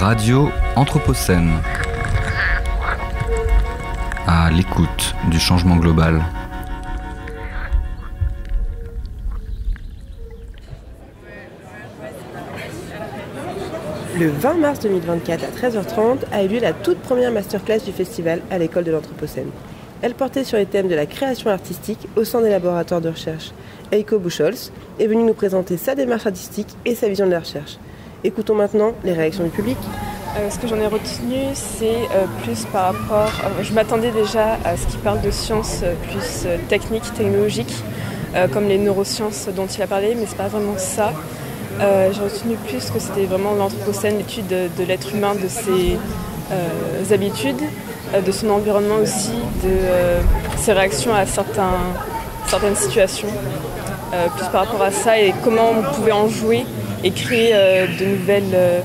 Radio Anthropocène. À l'écoute du changement global. Le 20 mars 2024 à 13h30 a eu lieu la toute première masterclass du festival à l'école de l'Anthropocène. Elle portait sur les thèmes de la création artistique au sein des laboratoires de recherche. Eiko Buchholz est venue nous présenter sa démarche artistique et sa vision de la recherche. Écoutons maintenant les réactions du public. Ce que j'en ai retenu, c'est plus par rapport... je m'attendais déjà à ce qui parle de sciences plus techniques, technologiques, comme les neurosciences dont il a parlé, mais c'est pas vraiment ça. J'ai retenu plus que c'était vraiment l'Anthropocène, l'étude de l'être humain, de ses habitudes, de son environnement aussi, de ses réactions à certaines situations. Plus par rapport à ça et comment on pouvait en jouer et créer de nouvelles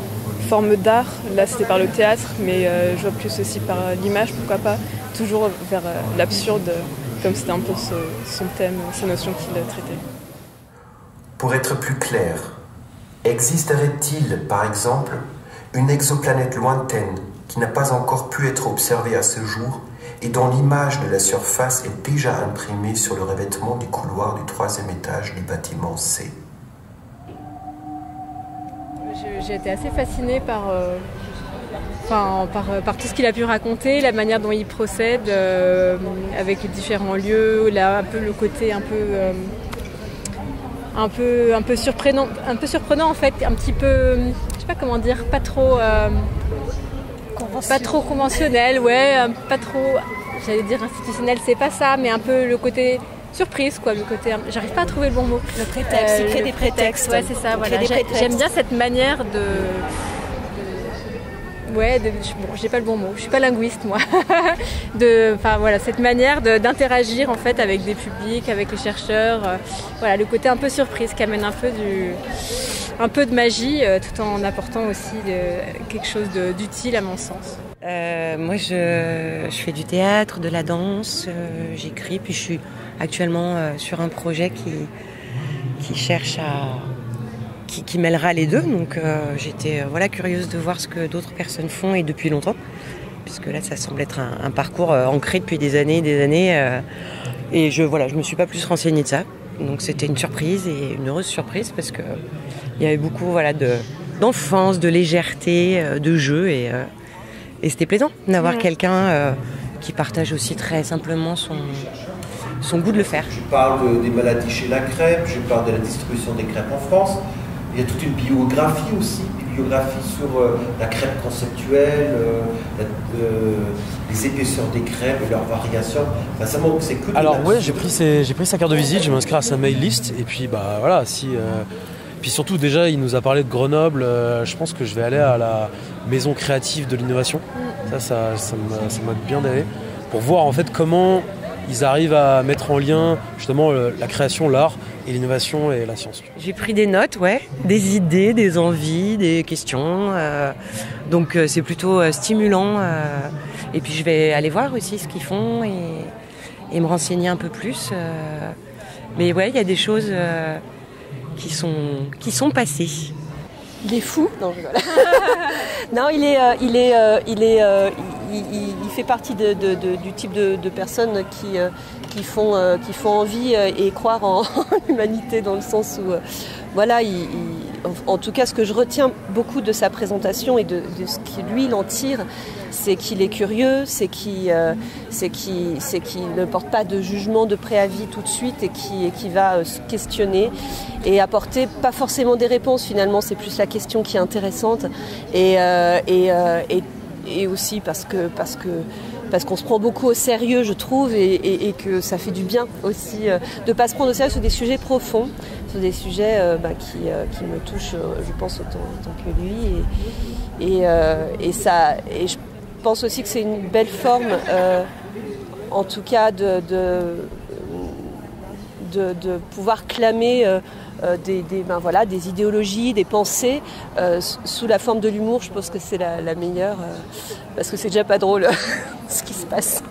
formes d'art. Là c'était par le théâtre, mais je vois plus aussi par l'image, pourquoi pas, toujours vers l'absurde, comme c'était un peu son thème, sa notion qu'il traitait. Pour être plus clair, existerait-il, par exemple, une exoplanète lointaine qui n'a pas encore pu être observée à ce jour et dont l'image de la surface est déjà imprimée sur le revêtement du couloir du 3e étage du bâtiment C? J'ai été assez fascinée par tout ce qu'il a pu raconter, la manière dont il procède avec les différents lieux, là, un peu le côté un peu surprenant en fait, un petit peu, je sais pas comment dire, pas trop conventionnel, ouais, pas trop, j'allais dire institutionnel, c'est pas ça, mais un peu le côté surprise, quoi, le côté, j'arrive pas à trouver le bon mot. Le prétexte, il crée des prétextes. Ouais, c'est ça, voilà. J'aime bien cette manière j'ai pas le bon mot, je suis pas linguiste moi. Cette manière d'interagir en fait avec des publics, avec les chercheurs, voilà, le côté un peu surprise qui amène un peu de magie, tout en apportant aussi quelque chose d'utile à mon sens. Moi je fais du théâtre, de la danse, j'écris, puis je suis actuellement sur un projet qui cherche qui mêlera les deux, donc j'étais curieuse de voir ce que d'autres personnes font et depuis longtemps, puisque là ça semble être un parcours ancré depuis des années et je me suis pas plus renseignée de ça, donc c'était une surprise et une heureuse surprise parce que il y avait beaucoup d'enfance, de légèreté, de jeu et c'était plaisant d'avoir quelqu'un qui partage aussi très simplement son goût de le faire. Je parle des maladies chez la crêpe, je parle de la distribution des crêpes en France. Il y a toute une biographie aussi, une biographie sur la crêpe conceptuelle, les épaisseurs des crêpes et leurs variations. Enfin, c'est que alors ouais, j'ai pris sa carte de visite, je vais m'inscrire à sa mail list et puis puis surtout déjà il nous a parlé de Grenoble, je pense que je vais aller à la maison créative de l'innovation. Ça m'a bien d'aller pour voir en fait comment ils arrivent à mettre en lien justement la création, l'art et l'innovation et la science. J'ai pris des notes, des idées, des envies, des questions. Donc c'est plutôt stimulant. Et puis je vais aller voir aussi ce qu'ils font et me renseigner un peu plus. Mais ouais, il y a des choses qui sont passées. Il est fou. Non, je rigole. Non, il fait partie du type de personnes qui font envie et croire en l'humanité, dans le sens où en tout cas ce que je retiens beaucoup de sa présentation et de ce que lui il en tire, c'est qu'il est curieux, c'est qu'il ne porte pas de jugement, de préavis tout de suite et qui va se questionner et apporter pas forcément des réponses, finalement c'est plus la question qui est intéressante et aussi parce qu'on se prend beaucoup au sérieux, je trouve, et que ça fait du bien aussi de ne pas se prendre au sérieux sur des sujets profonds, sur des sujets qui me touchent, je pense, autant que lui. Et je pense aussi que c'est une belle forme, en tout cas, de pouvoir clamer des idéologies, des pensées sous la forme de l'humour. Je pense que c'est la meilleure, parce que c'est déjà pas drôle ce qui se passe.